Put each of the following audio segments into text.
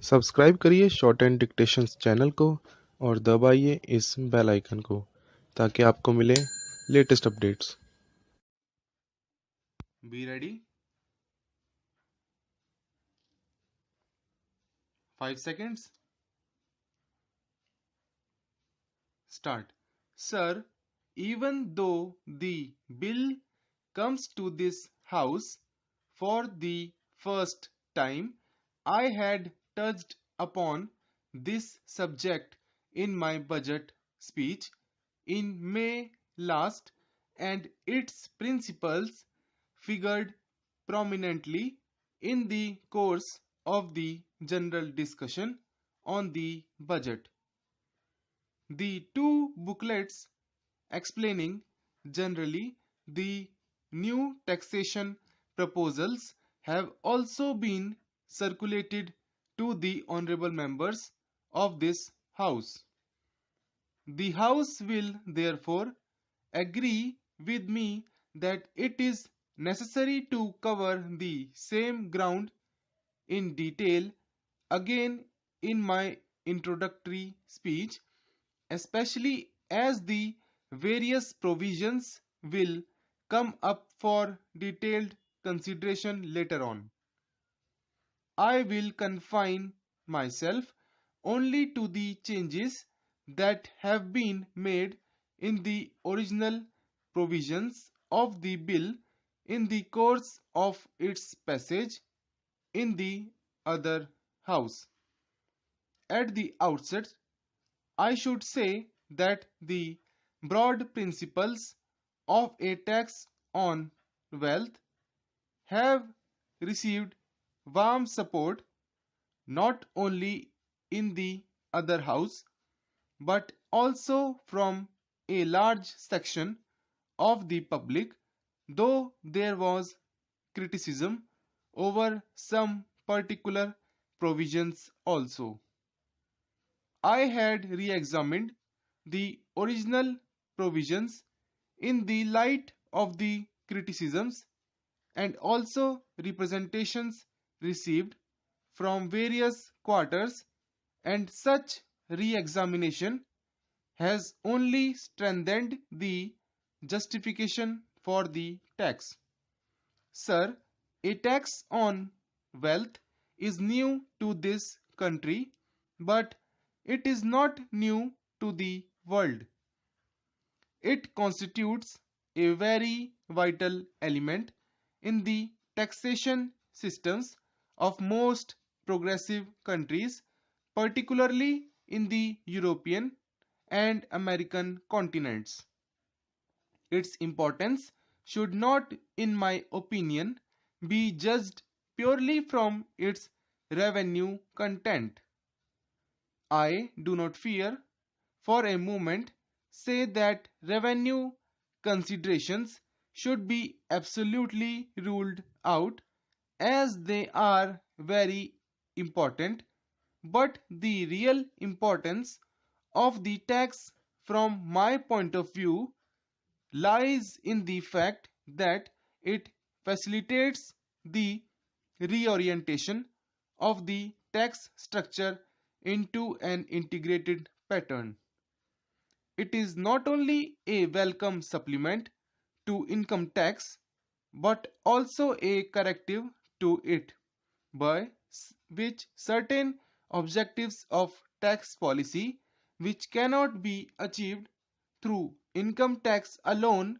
Subscribe करिए short and dictations channel को और दबाइए इस बेल आइकन को ताकि आपको मिले latest updates. Be ready. 5 seconds. Start. Sir, even though the bill comes to this house for the first time, I had touched upon this subject in my budget speech in May last, and its principles figured prominently in the course of the general discussion on the budget. The two booklets explaining generally the new taxation proposals have also been circulated to the honorable members of this House. The House will therefore agree with me that it is necessary to cover the same ground in detail again in my introductory speech, especially as the various provisions will come up for detailed consideration later on. I will confine myself only to the changes that have been made in the original provisions of the bill in the course of its passage in the other House. At the outset, I should say that the broad principles of a tax on wealth have received warm support not only in the other house but also from a large section of the public, though there was criticism over some particular provisions also. I had re-examined the original provisions in the light of the criticisms and also representations received from various quarters, and such re-examination has only strengthened the justification for the tax. Sir, a tax on wealth is new to this country, but it is not new to the world. It constitutes a very vital element in the taxation systems of most progressive countries, particularly in the European and American continents. Its importance should not, in my opinion, be judged purely from its revenue content. I do not fear for a moment say that revenue considerations should be absolutely ruled out, as they are very important, but the real importance of the tax from my point of view lies in the fact that it facilitates the reorientation of the tax structure into an integrated pattern. It is not only a welcome supplement to income tax but also a corrective to it, by which certain objectives of tax policy which cannot be achieved through income tax alone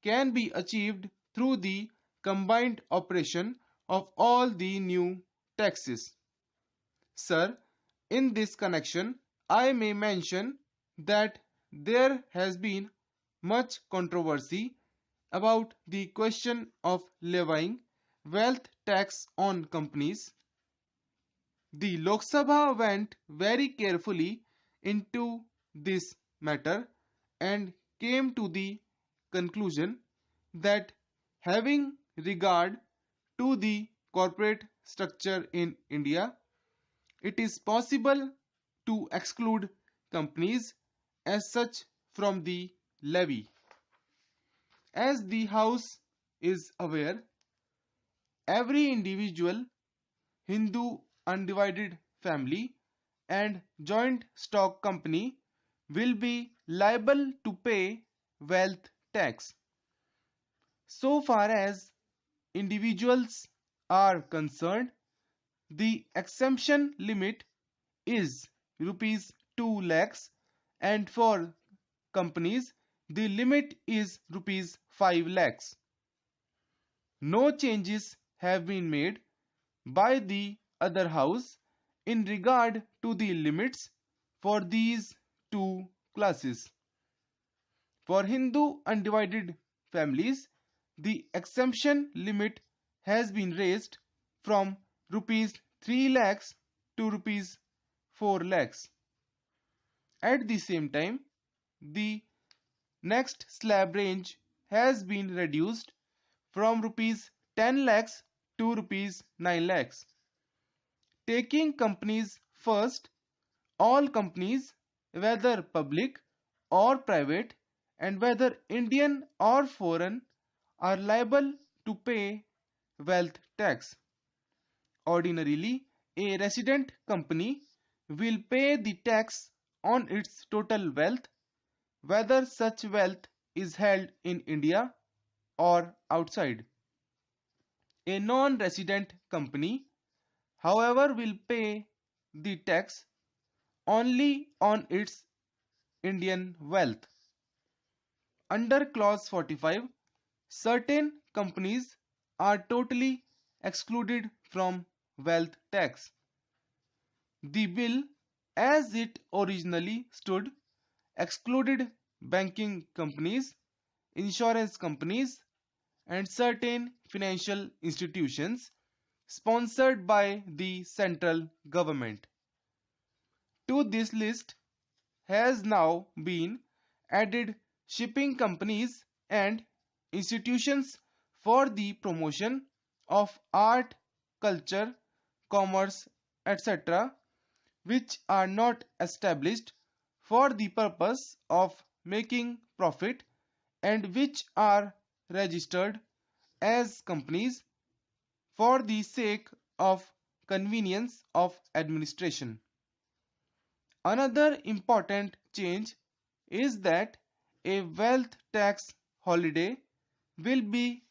can be achieved through the combined operation of all the new taxes. Sir, in this connection, I may mention that there has been much controversy about the question of levying wealth tax on companies. The Lok Sabha went very carefully into this matter and came to the conclusion that, having regard to the corporate structure in India, it is possible to exclude companies as such from the levy. As the House is aware, every individual Hindu undivided family and joint stock company will be liable to pay wealth tax. So far as individuals are concerned, the exemption limit is rupees 2 lakhs, and for companies the limit is rupees 5 lakhs. No changes have been made by the other house in regard to the limits for these two classes. For Hindu undivided families, the exemption limit has been raised from rupees 3 lakhs to rupees 4 lakhs. At the same time, the next slab range has been reduced from rupees 10 lakhs to rupees 9 lakhs. Taking companies first, all companies, whether public or private, and whether Indian or foreign, are liable to pay wealth tax. Ordinarily, a resident company will pay the tax on its total wealth, whether such wealth is held in India or outside. A non-resident company, however, will pay the tax only on its Indian wealth. Under clause 45, certain companies are totally excluded from wealth tax. The bill, as it originally stood, excluded banking companies, insurance companies, and certain financial institutions sponsored by the central government. To this list has now been added shipping companies and institutions for the promotion of art, culture, commerce, etc., which are not established for the purpose of making profit and which are registered as companies for the sake of convenience of administration. Another important change is that a wealth tax holiday will be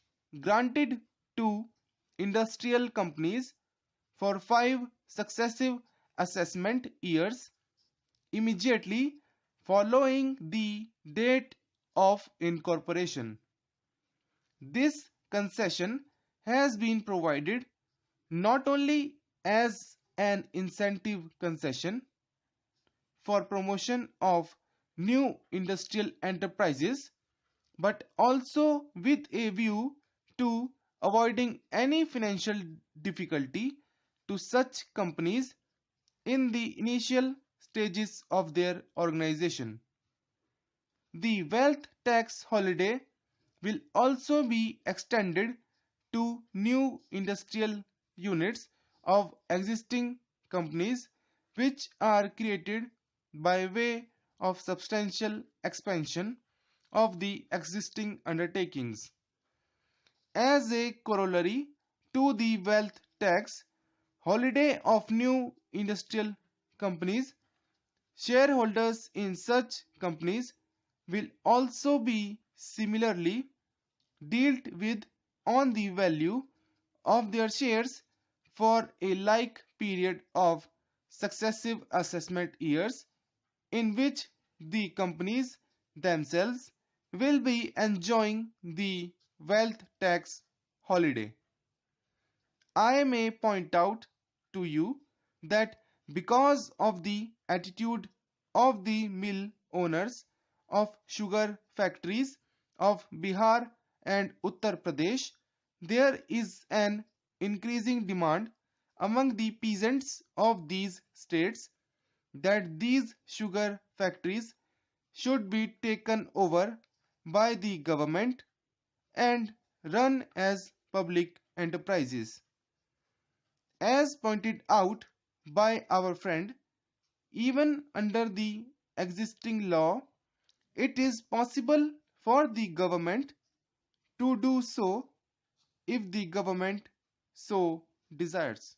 granted to industrial companies for 5 successive assessment years immediately following the date of incorporation. This concession has been provided not only as an incentive concession for promotion of new industrial enterprises, but also with a view to avoiding any financial difficulty to such companies in the initial stages of their organization. The wealth tax holiday will also be extended to new industrial units of existing companies which are created by way of substantial expansion of the existing undertakings. As a corollary to the wealth tax holiday of new industrial companies, shareholders in such companies will also be similarly dealt with on the value of their shares for a like period of successive assessment years in which the companies themselves will be enjoying the wealth tax holiday. I may point out to you that because of the attitude of the mill owners of sugar factories of Bihar and Uttar Pradesh, there is an increasing demand among the peasants of these states that these sugar factories should be taken over by the government and run as public enterprises. As pointed out by our friend, even under the existing law, it is possible for the government to do so if the government so desires.